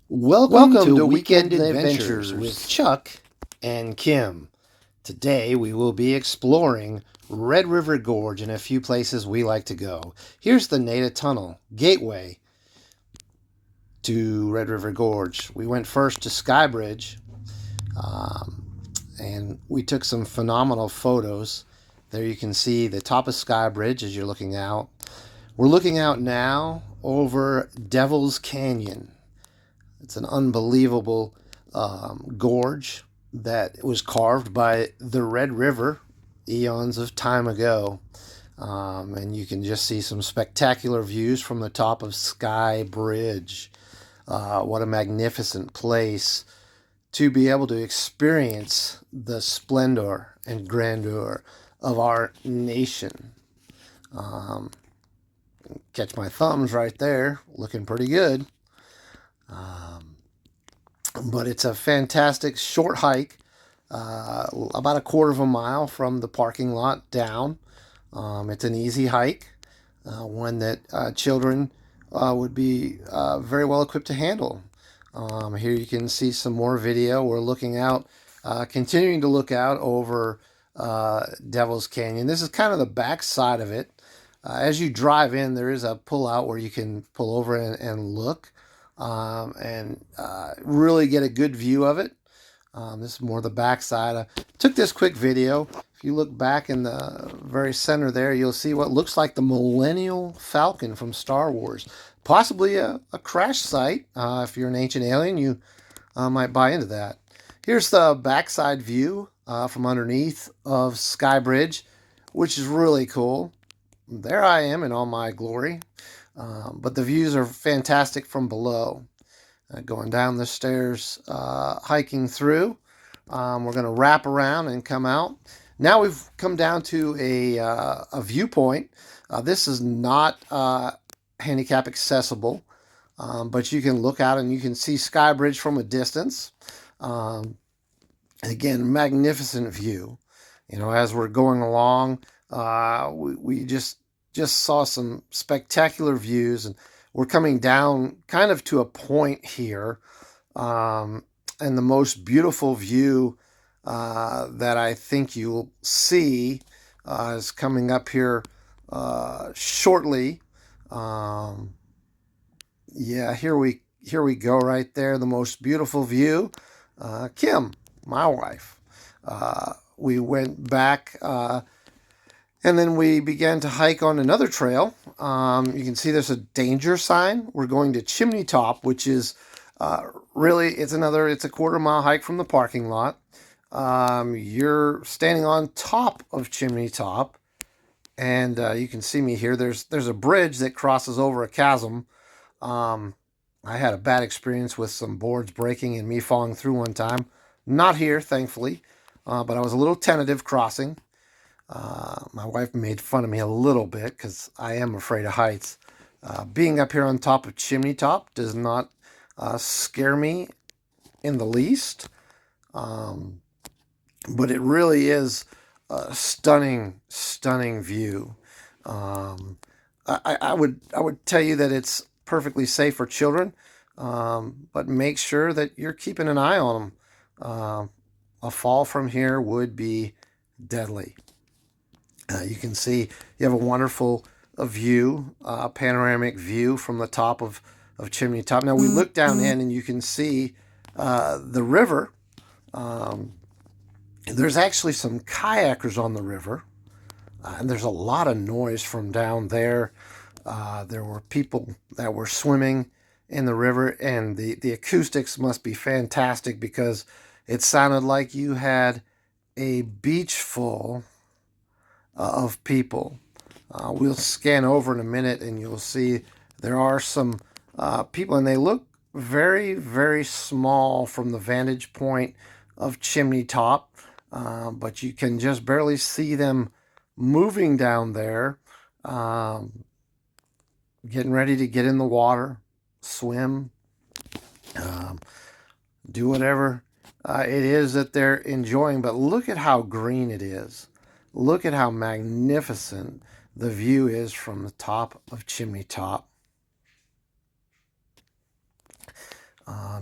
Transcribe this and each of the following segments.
Welcome to Weekend Adventures with Chuck and Kim. Today we will be exploring Red River Gorge and a few places we like to go. Here's the Nada Tunnel, gateway to Red River Gorge. We went first to Skybridge, and we took some phenomenal photos. There you can see the top of Skybridge as you're looking out. We're looking out now over Devil's Canyon. It's an unbelievable gorge that was carved by the Red River eons of time ago. And you can just see some spectacular views from the top of Sky Bridge. What a magnificent place to be able to experience the splendor and grandeur of our nation. Catch my thumbs right there, looking pretty good. But it's a fantastic short hike, about a quarter of a mile from the parking lot down. It's an easy hike, one that children would be very well equipped to handle. Here you can see some more video. We're looking out, continuing to look out over Devil's Canyon. This is kind of the back side of it. As you drive in, there is a pull out where you can pull over and look. And really get a good view of it. This is more the back side. I took this quick video. If you look back in the very center there, you'll see what looks like the Millennial Falcon from Star Wars. Possibly a crash site. If you're an ancient alien, you might buy into that. Here's the backside view from underneath of Skybridge, which is really cool. There I am in all my glory. But the views are fantastic from below. Going down the stairs, hiking through. We're going to wrap around and come out. Now we've come down to a viewpoint. This is not handicap accessible, but you can look out and you can see Skybridge from a distance. Again, magnificent view. You know, as we're going along, we just saw some spectacular views, and we're coming down kind of to a point here, and the most beautiful view that I think you'll see is coming up here shortly. Yeah, here we go right there, the most beautiful view. Kim, my wife, we went back. And then we began to hike on another trail. You can see there's a danger sign. We're going to Chimney Top, which is it's a quarter-mile hike from the parking lot. You're standing on top of Chimney Top, and you can see me here. There's a bridge that crosses over a chasm. I had a bad experience with some boards breaking and me falling through one time. Not here, thankfully, but I was a little tentative crossing. My wife made fun of me a little bit because I am afraid of heights. Being up here on top of Chimney Top does not scare me in the least. But it really is a stunning view. I would tell you that it's perfectly safe for children, but make sure that you're keeping an eye on them. A fall from here would be deadly. You can see you have a wonderful view, panoramic view from the top of Chimney Top. Now we look down in and you can see the river. There's actually some kayakers on the river, and there's a lot of noise from down there. There were people that were swimming in the river, and the acoustics must be fantastic because it sounded like you had a beach full of people. We'll scan over in a minute and you'll see there are some people, and they look very, very small from the vantage point of Chimney Top, but you can just barely see them moving down there, getting ready to get in the water, swim, do whatever it is that they're enjoying. But look at how green it is. Look at how magnificent the view is from the top of Chimney Top.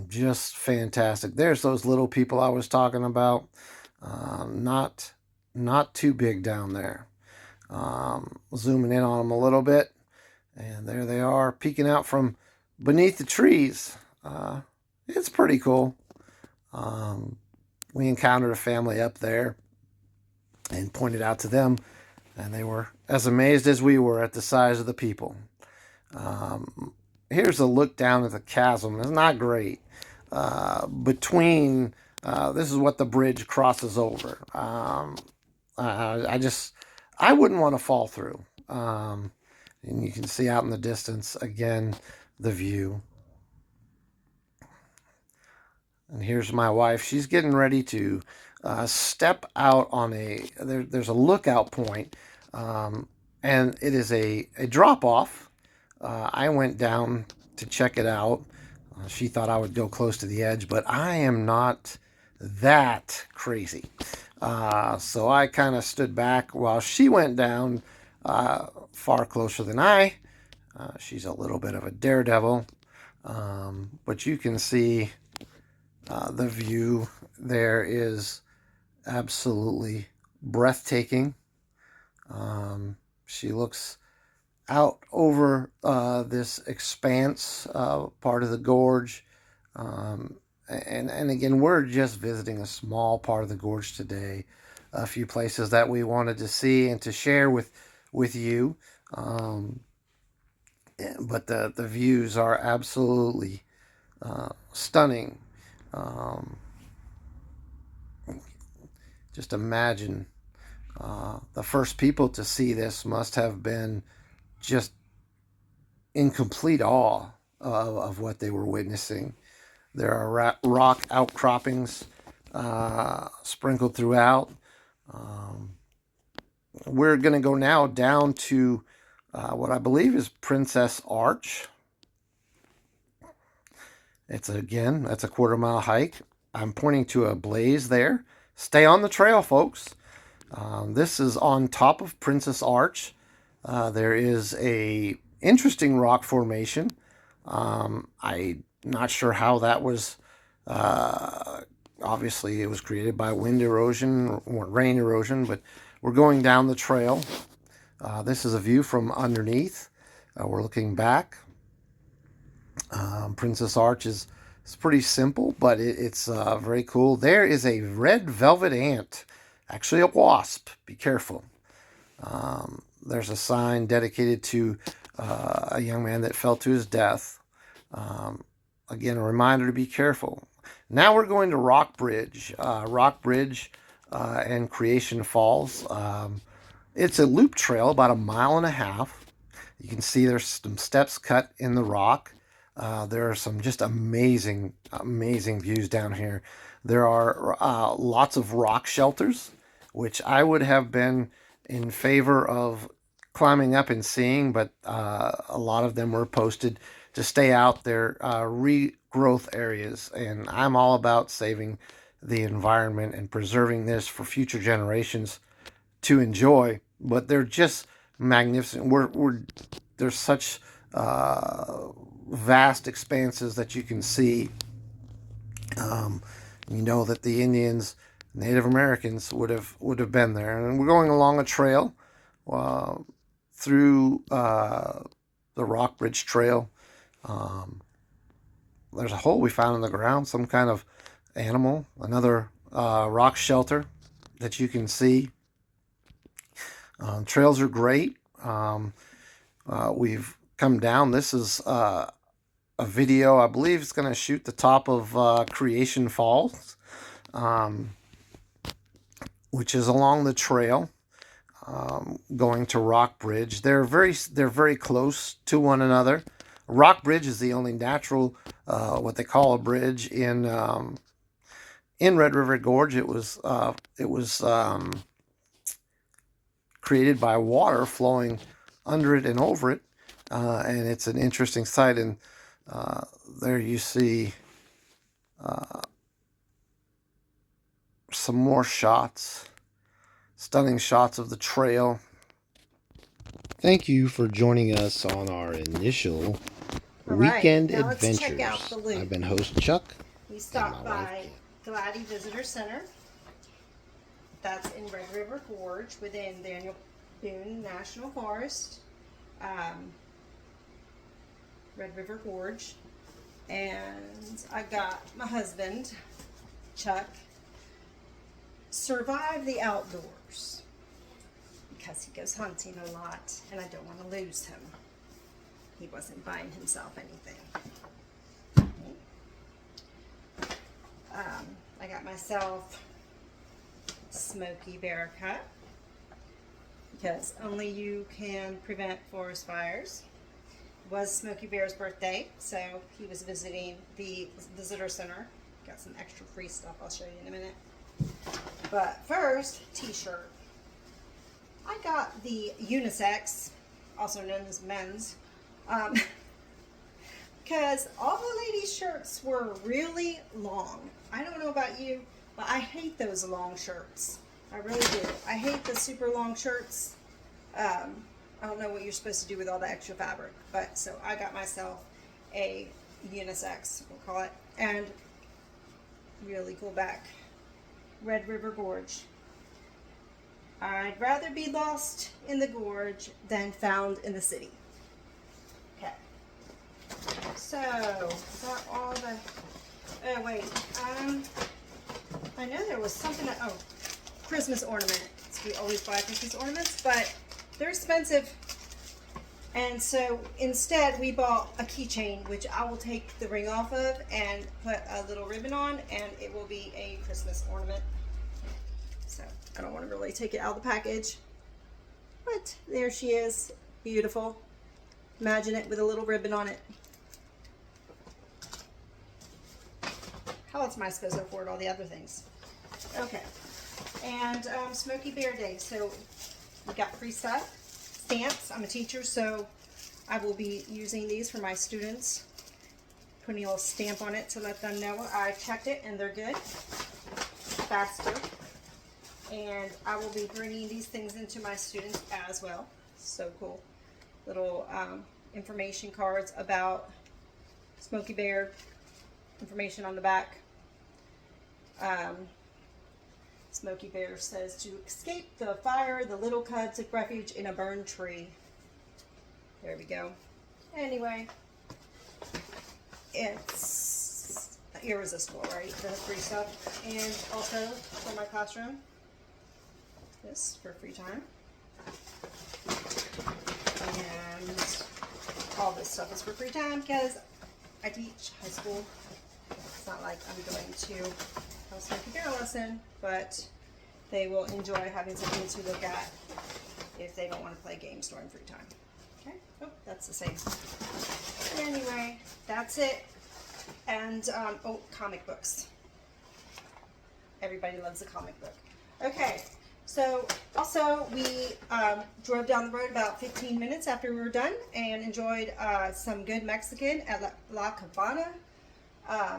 Just fantastic. There's those little people I was talking about. Not too big down there. Zooming in on them a little bit, and there they are peeking out from beneath the trees. It's pretty cool. We encountered a family up there and pointed out to them, and they were as amazed as we were at the size of the people. Here's a look down at the chasm. It's not great. Between this is what the bridge crosses over. I wouldn't want to fall through. And you can see out in the distance again the view. And here's my wife. She's getting ready to step out on there's a lookout point, and it is a drop off. I went down to check it out. She thought I would go close to the edge, but I am not that crazy. So I kind of stood back while she went down far closer than I. She's a little bit of a daredevil, but you can see the view there is absolutely breathtaking. She looks out over this expanse part of the gorge. And again, we're just visiting a small part of the gorge today. A few places that we wanted to see and to share with you. But the views are absolutely stunning. Just imagine the first people to see this must have been just in complete awe of what they were witnessing. There are rock outcroppings sprinkled throughout. We're going to go now down to what I believe is Princess Arch. That's a 1/4 mile hike. I'm pointing to a blaze there. Stay on the trail, folks. This is on top of Princess Arch. There is a interesting rock formation. I'm not sure how that was. Obviously, it was created by wind erosion or rain erosion, but we're going down the trail. This is a view from underneath. We're looking back. Princess Arch is pretty simple, but it's very cool. There is a red velvet ant, actually a wasp. Be careful. There's a sign dedicated to a young man that fell to his death. Again, a reminder to be careful. Now we're going to Rock Bridge. And Creation Falls. It's a loop trail about 1.5 miles. You can see there's some steps cut in the rock. There are some just amazing views down here. There are lots of rock shelters, which I would have been in favor of climbing up and seeing, but a lot of them were posted to stay out there, regrowth areas. And I'm all about saving the environment and preserving this for future generations to enjoy. But they're just magnificent. There's such vast expanses that you can see. You know that the Indians, Native Americans would have been there. And we're going along a trail through the Rock Bridge Trail. There's a hole we found in the ground, some kind of animal, another rock shelter that you can see. Trails are great. We've come down. This is a video. I believe it's going to shoot the top of Creation Falls, which is along the trail going to Rock Bridge. They're very close to one another. Rock Bridge is the only natural, what they call a bridge in Red River Gorge. It was created by water flowing under it and over it, and it's an interesting sight. And there you see some more shots, stunning shots of the trail. Thank you for joining us on our initial All right, Weekend now let's check out Adventures. the loop. I've been host Chuck We and my stopped wife by Kim. Glady Visitor Center. That's in Red River Gorge within Daniel Boone National Forest. Red River Gorge. And I got my husband, Chuck, survive the outdoors because he goes hunting a lot and I don't want to lose him. He wasn't buying himself anything. I got myself Smoky Bear Cup because only you can prevent forest fires. It was Smoky Bear's birthday, so he was visiting the visitor center. Got some extra free stuff I'll show you in a minute. But first, t-shirt. I got the unisex, also known as men's, because all the ladies' shirts were really long. I don't know about you, but I hate those long shirts. I really do. I hate the super long shirts. I don't know what you're supposed to do with all the extra fabric, but so I got myself a unisex, we'll call it, and really cool back. Red River Gorge. I'd rather be lost in the gorge than found in the city. Okay. So, is that all the... Oh, wait. I know there was something... Oh, Christmas ornament. So we always buy Christmas ornaments, but they're expensive. And so instead we bought a keychain, which I will take the ring off of and put a little ribbon on, and it will be a Christmas ornament. So I don't want to really take it out of the package, but there she is. Beautiful. Imagine it with a little ribbon on it. How else am I supposed to afford all the other things? Okay. And Smoky Bear Day. So we got free stuff. Stamps. I'm a teacher, so I will be using these for my students. Putting a little stamp on it to let them know I checked it and they're good. Faster. And I will be bringing these things into my students as well. So cool. Little information cards about Smoky Bear. Information on the back. Smoky Bear says to escape the fire, the little cub took refuge in a burned tree. There we go. Anyway, it's irresistible, right? The free stuff. And also for my classroom, this for free time. And all this stuff is for free time because I teach high school. It's not like I'm going to have a Smoky Bear lesson, but they will enjoy having something to look at if they don't want to play games during free time. Okay, oh, that's the same. Anyway, that's it. And, oh, comic books. Everybody loves a comic book. Okay, so also we drove down the road about 15 minutes after we were done and enjoyed some good Mexican at La Cabana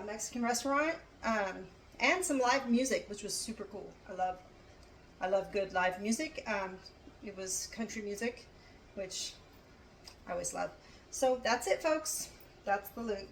Mexican restaurant. And some live music, which was super cool. I love good live music. It was country music, which I always love. So that's it, folks. That's the loop.